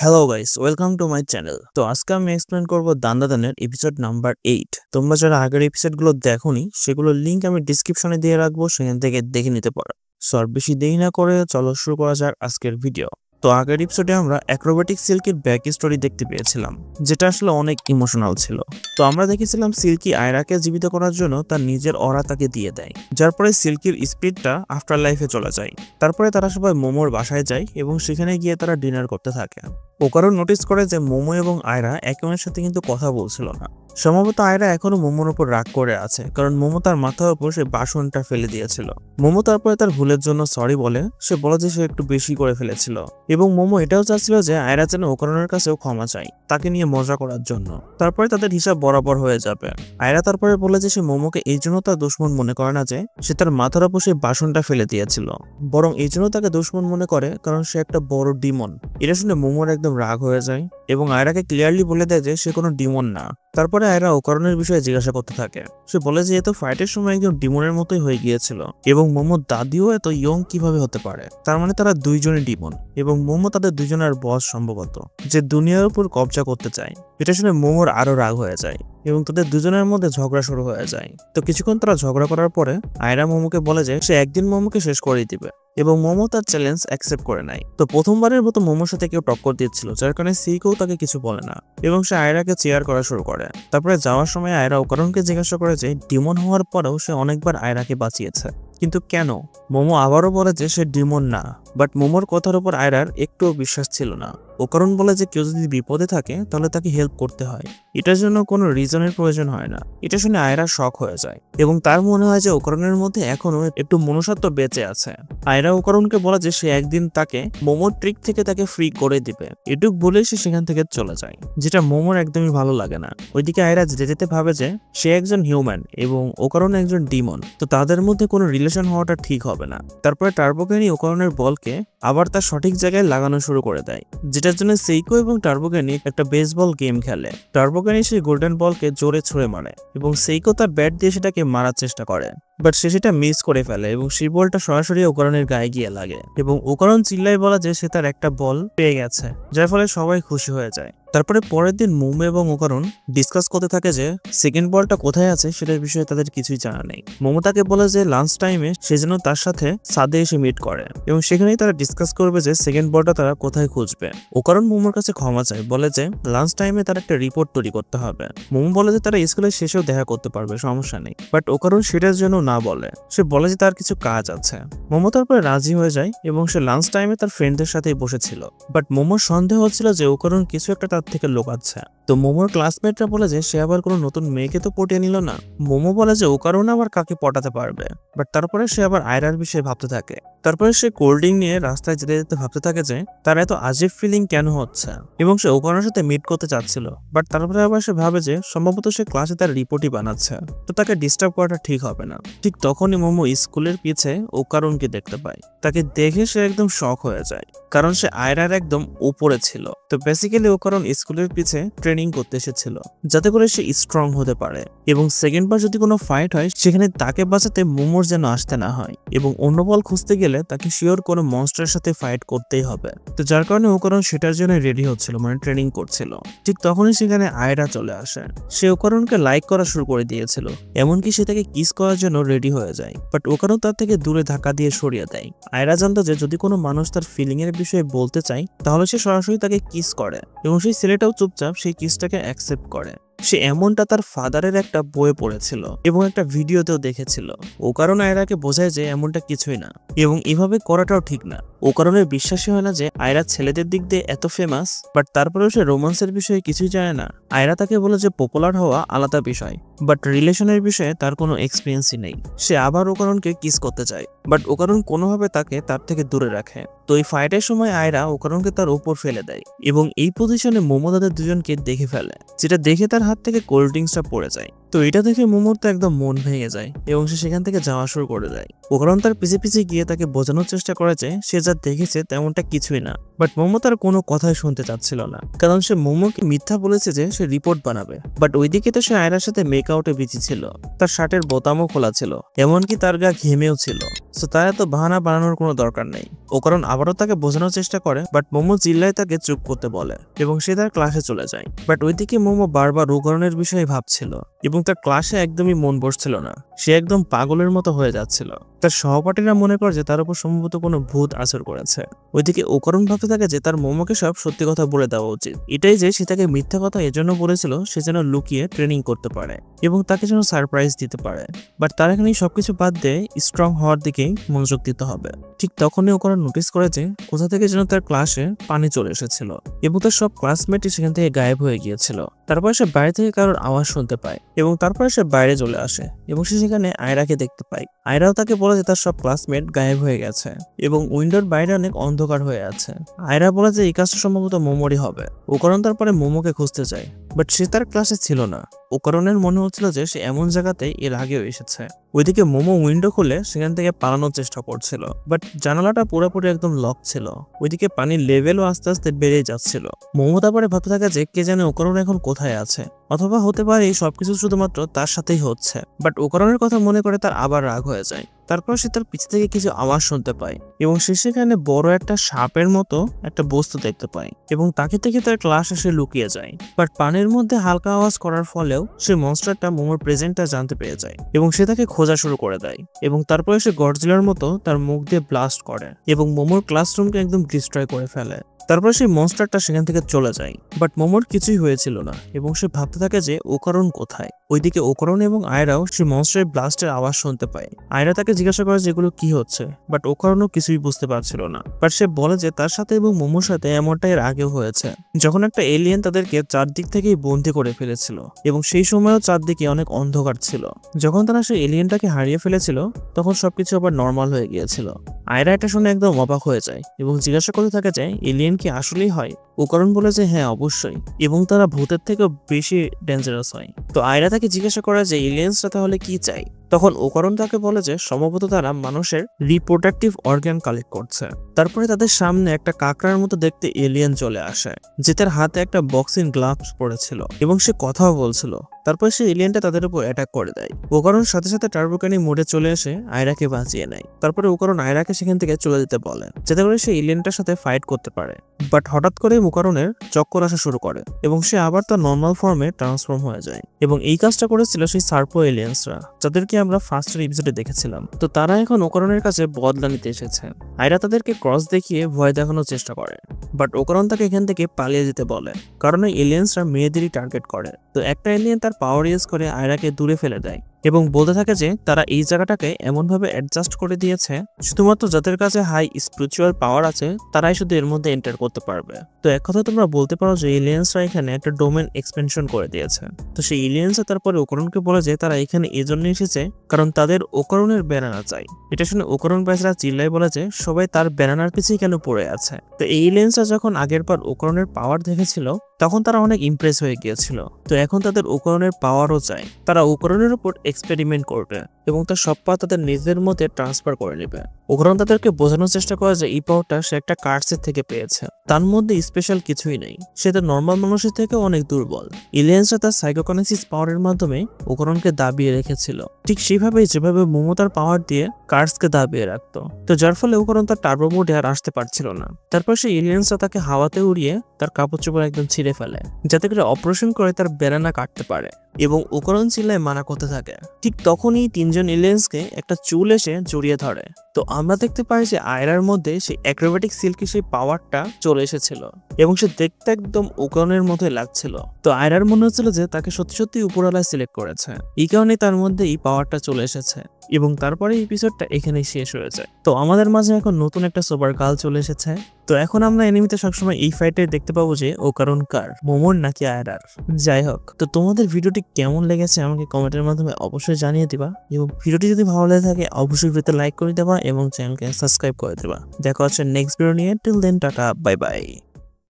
Hello guys, welcome to my channel. তো আজকে আমি এক্সপ্লেন করবো দান্দাদানের এপিসোড নাম্বার 8। তোমরা যারা আগের এপিসোডগুলো দেখোনি সেগুলোর লিঙ্ক আমি ডিসক্রিপশনে দিয়ে রাখবো, সেখান থেকে দেখে নিতে পারো। সো আর বেশি দেরি না করে চলো শুরু করা যাক আজকের ভিডিও। তো আগের এপিসোডে আমরা অ্যাক্রোবেটিক সিল্কির ব্যাক স্টোরি দেখতে পেয়েছিলাম, যেটা আসলে অনেক ইমোশনাল ছিল। তো আমরা দেখেছিলাম সিল্কি আয়রাকে জীবিত করার জন্য তার নিজের অরা তাকে দিয়ে দেয়, যার পরে সিল্কির স্পিরিটটা আফটার লাইফে চলে যায়। তারপরে তারা সবাই মোমোর বাসায় যায় এবং সেখানে গিয়ে তারা ডিনার করতে থাকে। ওকারও নোটিস করে যে মোমো এবং আয়রা একে অন্যের সাথে কিন্তু কথা বলছিল না। সম্ভবত আয়রা এখনো মোমোর উপর রাগ করে আছে, কারণ মোমো তার মাথার উপর সে বাসনটা ফেলে দিয়েছিল। মোমো তারপরে তার ভুলের জন্য সরি বলে, সে বলে যে সে একটু বেশি করে ফেলেছিল এবং মোমো এটাও চাচ্ছিল যে আয়রা যেন ওকারনের কাছেও ক্ষমা চায়, তাকে নিয়ে মজা করার জন্য। তারপরে তাদের হিসাব বরাবর হয়ে যাবে। আয়রা তারপরে বলে যে সে মোমোকে এই জন্য তার দুশ্মন মনে করে না যে সে তার মাথার উপর সেই বাসনটা ফেলে দিয়েছিল, বরং এই জন্য তাকে দুশ্মন মনে করে কারণ সে একটা বড় ডিমন। এটা শুনে মোমোর একদম রাগ হয়ে যায় এবং আয়রাকে ক্লিয়ারলি বলে দেয় যে সে কোনো ডিমন না। তারপরে আয়রা ওকারনের বিষয়ে জিজ্ঞাসা করতে থাকে। সে বলে যে এত ফাইটের সময় একজন ডিমনের মতোই হয়ে গিয়েছিল এবং মোমোর দাদিও এত ইয়ং কিভাবে হতে পারে। তার মানে তারা দুইজনই ডিমন এবং মোমো তাদের দুজনের বস সম্ভবত, যে দুনিয়ার উপর কবজা করতে চায়। এটা শুনে মোমোর আরো রাগ হয়ে যায় এবং তাদের দুজনের মধ্যে ঝগড়া শুরু হয়ে যায়। তো কিছুক্ষণ তারা ঝগড়া করার পরে আয়রা মোমোকে বলে যে সে একদিন মোমোকে শেষ করে দিবে এবং মোমো তার চ্যালেঞ্জ অ্যাকসেপ্ট করে নেয়। তো প্রথমবারের মতো মোমোর সাথে কেউ টক্কর দিচ্ছিল, যার কারণে সিকেও তাকে কিছু বলে না এবং সে আয়রাকে চেয়ার করা শুরু করে। তারপরে যাওয়ার সময় আয়রা ওকারনকে জিজ্ঞাসা করে যে ডিমন হওয়ার পরেও সে অনেকবার আয়রাকে বাঁচিয়েছে, কিন্তু কেন? মোমো আবারও বলে যে সে ডিমন না, বাট মোমোর কথার উপর আয়রার একটুও বিশ্বাস ছিল না। ওকারন বলে যে কেউ যদি বিপদে থাকে তাহলে তাকে হেল্প করতে হয়, এটার জন্য কোনো রিজনের প্রয়োজন হয় না। এটা শুনে আয়রা শক হয়ে যায় এবং তার মনে হয় যে ওকারনের মধ্যে এখনো একটু মনুষ্যত্ব বেঁচে আছে। আয়রা ওকারনকে বলে যে সে একদিন তাকে মোমোর ট্রিক থেকে তাকে ফ্রি করে দিবে। এটুক বলেই সে সেখান থেকে চলে যায়, যেটা মোমোর একদমই ভালো লাগে না। ওইদিকে আয়রা যেতে যেতে ভাবে যে সে একজন হিউম্যান এবং ওকারন একজন ডিমন, তো তাদের মধ্যে কোনো রিলেশন হওয়াটা ঠিক হবে না। তারপরে টার্বোগ্যানি ওকারনের বলকে আবার তার সঠিক জায়গায় লাগানো শুরু করে দেয়, যেটার জন্য সেইকো এবং টার্বোগ্যানি একটা বেসবল গেম খেলে। টার্বোগ্যানি সেই গোল্ডেন বলকে জোরে ছুঁড়ে মারে এবং সেইকো তার ব্যাট দিয়ে সেটাকে মারার চেষ্টা করে, বাট সে সেটা মিস করে ফেলে এবং সেই বলটা সরাসরি ওকারনের গায়ে গিয়ে লাগে এবং ওকারন চিল্লাই বলা যে সে তার একটা বল পেয়ে গেছে, যার ফলে সবাই খুশি হয়ে যায়। তারপরে পরের দিন মোমো এবং ওকারন ডিসকাস করতে থাকে যে সেকেন্ড বলটা কোথায় আছে সেটার বিষয়ে তাদের কিছুই জানা নেই। মোমো তাকে বলে যে লাঞ্চ টাইমে সে যেন তার সাথে ছাদে এসে মিট করে এবং সেখানেই তারা ডিসকাস করবে যে সেকেন্ড বলটা তারা কোথায় খুঁজবে। ওকারন মোমোর কাছে ক্ষমা চায়, বলে যে লাঞ্চ টাইমে তার একটা রিপোর্ট তৈরি করতে হবে। মোমো বলে যে তারা স্কুলের শেষেও দেখা করতে পারবে, সমস্যা নেই, বাট ওকারন সেটার জন্য না বলে। সে বলে যে তার কিছু কাজ আছে। মোমো তারপরে রাজি হয়ে যায় এবং সে লাঞ্চ টাইমে তার ফ্রেন্ডদের সাথেই বসেছিল, বাট মোমোর সন্দেহ হচ্ছিল যে ওকারন কিছু একটা তার থেকে লোকাচ্ছে। তো মোমোর ক্লাসমেটরা বলে যে সে আবার কোনো নতুন মেয়েকে তো পটিয়ে নিল না। মোমো বলে যে ওকারন আবার কাকে পটাতে পারবে, বাট তারপরে সে আবার আয়রার বিষয়ে ভাবতে থাকে। তারপরে সে কোল্ড ড্রিঙ্ক নিয়ে রাস্তায় যেতে যেতে ভাবতে থাকে যে তার এত আজীব ফিলিং কেন হচ্ছে এবং সে ওকারনের সাথে মিট করতে চাচ্ছিল, বাট তারপরে আবার সে ভাবে যে সম্ভবত সে ক্লাসে তার রিপোর্টই বানাচ্ছে, তো তাকে ডিস্টার্ব করাটা ঠিক হবে না। ঠিক তখনই মোমো স্কুলের পিছে ওকারনকে দেখতে পায়। তাকে দেখে সে একদম শক হয়ে যায়, কারণ সে আয়রার একদম উপরে ছিল। তো বেসিক্যালি ওকারন স্কুলের পিছে ট্রেনিং করতে এসেছিল, যাতে করে সে স্ট্রং হতে পারে এবং সেকেন্ড বার যদি কোনো ফাইট হয় সেখানে তাকে বাঁচাতে মোমোর যেন আসতে না হয় এবং অন্য বল খুঁজতে গেলে তাকে শিওর কোনো মনস্টারের সাথে ফাইট করতেই হবে। তো যার কারণে ওকারন সেটার জন্য রেডি হচ্ছিল, মানে ট্রেনিং করছিল। ঠিক তখনই সেখানে আয়রা চলে আসে। সে ওকারনকে লাইক করা শুরু করে দিয়েছিল, এমনকি সে তাকে কিস করার জন্য রেডি হয়ে যায়, বাট ওকারন তার থেকে দূরে ধাক্কা দিয়ে সরিয়ে দেয়। আয়রা জানতো যে যদি কোনো মানুষ তার ফিলিং এর বিষয়ে বলতে চায় তাহলে সে সরাসরি তাকে কিস করে এবং সেই ছেলেটাও চুপচাপ সেই কিসটাকে অ্যাকসেপ্ট করে। সে এমনটা তার ফাদারের একটা বইয়ে পড়েছিল এবং একটা ভিডিওতেও দেখেছিল। ও কারণ আয়রাকে বোঝায় যে এমনটা কিছুই না এবং এভাবে করাটাও ঠিক না। ও কারণে বিশ্বাসই হয় না যে আয়রা ছেলেদের দিক দিয়ে এত ফেমাস, বাট তারপরেও সে রোমান্সের বিষয়ে কিছুই জানে না। আয়রা তাকে বলে যে পপুলার হওয়া আলাদা বিষয়, বাট রিলেশনের বিষয়ে তার কোনো এক্সপিরিয়েন্সই নেই। সে আবার ওকারনকে কিস করতে চায়, বাট ওকারন কোনোভাবে তাকে তার থেকে দূরে রাখে। তো এই ফাইটের সময় আয়রা ওকারনকে তার উপর ফেলে দেয় এবং এই পজিশনে মোমো তাদের দুজনকে দেখে ফেলে, যেটা দেখে তার হাত থেকে কোল্ড ড্রিঙ্কসটা পড়ে যায়। তো এটা দেখে মোমোর তো একদম মন ভেঙে যায় এবং সে সেখান থেকে যাওয়া শুরু করে দেয়। ওকারন তার পিছে পিছে গিয়ে তাকে বোঝানোর চেষ্টা করেছে সে যা দেখেছে তেমনটা কিছুই না, বাট মোমো তার কোনো কথাই শুনতে চাচ্ছিল না, কারণ সে মোমোকে মিথ্যা বলেছে যে সে রিপোর্ট বানাবে। বাট ওইদিকে তো সে আয়রার সাথে মেকআউটে বিজি ছিল, তার শার্টের বোতামও খোলা ছিল, এমনকি তার গা ঘেমেও ছিল। সো তার এত বাহানা বানানোর কোনো দরকার নেই। ও কারণ আবারও তাকে বোঝানোর চেষ্টা করে, বাট মোমো চিল্লায় তাকে চুপ করতে বলে এবং সে তার ক্লাসে চলে যায়। বাট ওইদিকে মোমো বারবার রোগরণের বিষয়ে ভাবছিল এবং তার ক্লাসে একদমই মন বসছিল না। সে একদম পাগলের মতো হয়ে যাচ্ছিল। তার সহপাঠীরা মনে করে যে তার উপর সম্ভবত কোনো ভূত আসর করেছে। ওইদিকে ওকরণ ভাবতে থাকে যে তার মোমোকে সব সত্যি কথা বলে দেওয়া উচিত। এটাই যে সে তাকে মিথ্যা কথা এজন্য বলেছিল সে যেন লুকিয়ে ট্রেনিং করতে পারে এবং তাকে যেন সারপ্রাইজ দিতে পারে। বাট তার এখানে সবকিছু বাদ দিয়ে স্ট্রং হওয়ার দিকেই মনোযোগ দিতে হবে। ঠিক তখনই ওকরণ নোটিস করে যে কোথা থেকে যেন তার ক্লাসে পানি চলে এসেছিল এবং তার সব ক্লাসমেটই সেখান থেকে গায়েব হয়ে গিয়েছিল। তারপরে সে বাইরে থেকে কারোর আওয়াজ শুনতে পায় এবং তারপরে সে বাইরে চলে আসে এবং সে সেখানে আয়রাকে দেখতে পায়। আয়রাও তাকে বলে যে তার সব ক্লাসমেট গায়েব হয়ে গেছে এবং উইন্ডোর বাইরে অনেক অন্ধকার হয়ে আছে। আয়রা বলে যে এই কাজটা সম্ভবত মোমোরই হবে। ওকরণ তারপরে মোমোকে খুঁজতে যায়, বাট সে তার ক্লাসে ছিল না। ওকরণের মনে হচ্ছিল যে সে এমন জায়গাতে এর আগেও এসেছে। ওইদিকে মোমো উইন্ডো খুলে সেখান থেকে পালানোর চেষ্টা করছিল, বাট জানালাটা পুরোপুরি একদম লক ছিল। ওইদিকে পানির লেভেলও আস্তে আস্তে বেড়ে যাচ্ছিল। মোমো তারপরে ভাবতে থাকে যে কে জানে ওকরণ এখন কোথায় আছে, অথবা হতে পারে এই সবকিছু শুধুমাত্র তার সাথেই হচ্ছে। বাট ওকরণের কথা মনে করে তার আবার রাগ হয়ে যায়। তারপর সে তার পিছ থেকে কিছু আওয়াজ শুনতে পায় এবং সে সেখানে বড় একটা সাপের মতো একটা বস্তু দেখতে পায় এবং তাকে থেকে তার ক্লাস এসে লুকিয়ে যায়। বাট পানির মধ্যে হালকা আওয়াজ করার ফলেও সে মনস্টারটা মোমোর প্রেজেন্টটা জানতে পেরে যায় এবং সে তাকে খোঁজা শুরু করে দেয় এবং তারপরে সে গডজিলার মতো তার মুখ দিয়ে ব্লাস্ট করে এবং মোমোর ক্লাসরুমকে একদম ডিস্ট্রয় করে ফেলে। তারপর সেই মনস্টারটা সেখান থেকে চলে যায়। বাট মোমোর কিছুই হয়েছিল না এবং সে ভাবতে থাকে যে ওকরণ কোথায়। ওইদিকে ওকরণ এবং আয়রাও সেই মনস্টারের ব্লাস্টের আওয়াজ শুনতে পায়। আয়রা তাকে জিজ্ঞাসা করে যে এগুলো কি হচ্ছে, বাট ওকরণও কিছুই বুঝতে পারছিল না। বাট সে বলে যে তার সাথে এবং মোমোর সাথে এমনটা এর আগেও হয়েছে, যখন একটা এলিয়েন তাদেরকে চারদিক থেকেই বন্দি করে ফেলেছিল এবং সেই সময়ও চারদিকে অনেক অন্ধকার ছিল। যখন তারা সেই এলিয়েনটাকে হারিয়ে ফেলেছিল তখন সবকিছু আবার নর্মাল হয়ে গিয়েছিল। আয়রা এটা শুনে একদম অবাক হয়ে যায় এবং জিজ্ঞাসা করতে থাকে যে এলিয়েন কি আসলেই হয়। ওকরণ বলে যে হ্যাঁ অবশ্যই, এবং তারা ভূতের থেকেও বেশি ডেঞ্জারাস হয়। তো আয়রা তাকে জিজ্ঞাসা করে যে এলিয়েন্সরা তাহলে কি চাই। তখন ওকরণ তাকে বলে যে সম্ভবত তারা মানুষের রিপ্রোডাক্টিভ অর্গান কালেক্ট করছে। তারপরে তাদের সামনে একটা কাকড়ার মতো দেখতে এলিয়েন চলে আসে, যে তার হাতে একটা বক্সিং গ্লাভস পড়েছিল এবং সে কথাও বলছিল। তারপরে সেই এলিয়েনটা তাদের উপর অ্যাটাক করে দেয়। ওকরণ সাথে সাথে টার্বোকানি মোডে চলে এসে আয়রাকে বাঁচিয়ে নেয়। তারপরে ওকরণ আয়রাকে সেখান থেকে চলে যেতে বলে যাতে করে সে এলিয়েনটার সাথে ফাইট করতে পারে। বাট হঠাৎ করে ওকরণের চক্কর আসা শুরু করে এবং সে আবার তার নর্মাল ফর্মে ট্রান্সফর্ম হয়ে যায়। এবং এই কাজটা করেছিল সেই সার্পো এলিয়েন্সরা, যাদেরকে আমরা ফার্স্টের এপিসোডে দেখেছিলাম। তো তারা এখন ওকরণের কাছে বদলা নিতে এসেছে। আয়রা তাদেরকে ক্রস দেখিয়ে ভয় দেখানোর চেষ্টা করে, বাট ওকরণ তাকে এখান থেকে পালিয়ে যেতে বলে, কারণ এই এলিয়েন্সরা মেয়েদেরই টার্গেট করে। তো একটা এলিয়েন তার পাওয়ার ইউজ করে আয়রাকে দূরে ফেলে দেয় এবং বলতে থাকে যে তারা এই জায়গাটাকে এমনভাবে অ্যাডজাস্ট করে দিয়েছে শুধুমাত্র যাদের কাছে হাই স্পিরিচুয়াল পাওয়ার আছে তারাই শুধু এর মধ্যে এন্টার করতে পারবে। তো এক কথা তোমরা বলতে পারো যে এলিয়েন্সরা এখানে একটা ডোমেন এক্সপেনশন করে দিয়েছে। তো সেই এলিয়েন্সরা তারপরে ওকরণকে বলে যে তারা এখানে এজন্য এসেছে কারণ তাদের ওকরণের ব্যানানা চাই। এটা শুনে ওকরণ ব্যাচরা চিল্লাই বলে যে সবাই তার ব্যানানার পিছিয়ে কেন পড়ে আছে। তো এই এলিয়েন্সরা যখন আগের বার ওকরণের পাওয়ার দেখেছিল তখন তারা অনেক ইমপ্রেস হয়ে গিয়েছিল। তো এখন তাদের ওকরণের পাওয়ারও চাই। তারা ওকরণের উপর এক্সপেরিমেন্ট করবে এবং তার সব পাওয়ার তাদের নিজেদের মধ্যে ট্রান্সফার করে নেবে। ওকরণ তাদেরকে বোঝানোর চেষ্টা করে যে এই পাওয়ারটা সে একটা কার্সের থেকে পেয়েছে, তার মধ্যে স্পেশাল কিছুই নেই, সে তার নর্মাল মানুষের থেকে অনেক দুর্বল। এলিয়েন্সরা তার সাইকোকাইনেসিস পাওয়ারের মাধ্যমে ওকরণকে দাবিয়ে রেখেছিল, ঠিক সেভাবেই যেভাবে মোমো তার পাওয়ার দিয়ে কার্সকে দাবিয়ে রাখতো। তো যার ফলে ওকরণ তার টার্বো মোডে আর আসতে পারছিল না। তারপর সেই এলিয়েন্সরা তাকে হাওয়াতে উড়িয়ে তার কাপড় চোপড় একদম ছিঁড়ে ফেলে যাতে করে অপারেশন করে তার ব্যানানা কাটতে পারে এবং ওকরণ চিল্লায় মানা করতে থাকে। ঠিক তখনই তিনজন এলিয়েন্সকে একটা চুল এসে জড়িয়ে ধরে। তো আমরা দেখতে পাই যে আয়রার মধ্যে সেই অ্যাক্রোব্যাটিক সিল্কি সেই পাওয়ারটা চলে এসেছিল এবং সে দেখতে একদম ওকরণের মতোই লাগছিল। তো আয়রার মনে হচ্ছিল যে তাকে সত্যি সত্যি উপরওয়ালা সিলেক্ট করেছে, এই কারণে তার মধ্যে এই পাওয়ারটা চলে এসেছে। এবং তারপরে এপিসোডটা এখানেই শেষ হয়ে যায়। তো আমাদের মাঝে এখন নতুন একটা সুপার গার্ল চলে এসেছে। তো এখন আমরা এনিমিতে সবসময় এই ফাইটে দেখতে পাবো যে ওকরণ কার, মোমোর নাকি আয়রার। যাই হোক, তো তোমাদের ভিডিওটি কেমন লেগেছে আমাকে কমেন্টের মাধ্যমে অবশ্যই জানিয়ে দিবা এবং ভিডিওটি যদি ভালো লেগে থাকে অবশ্যই ভিডিওতে লাইক করে দেবা এবং চ্যানেলকে সাবস্ক্রাইব করে দেবা। দেখা হচ্ছে নেক্সট ভিডিও নিয়ে। Till then tata, bye by.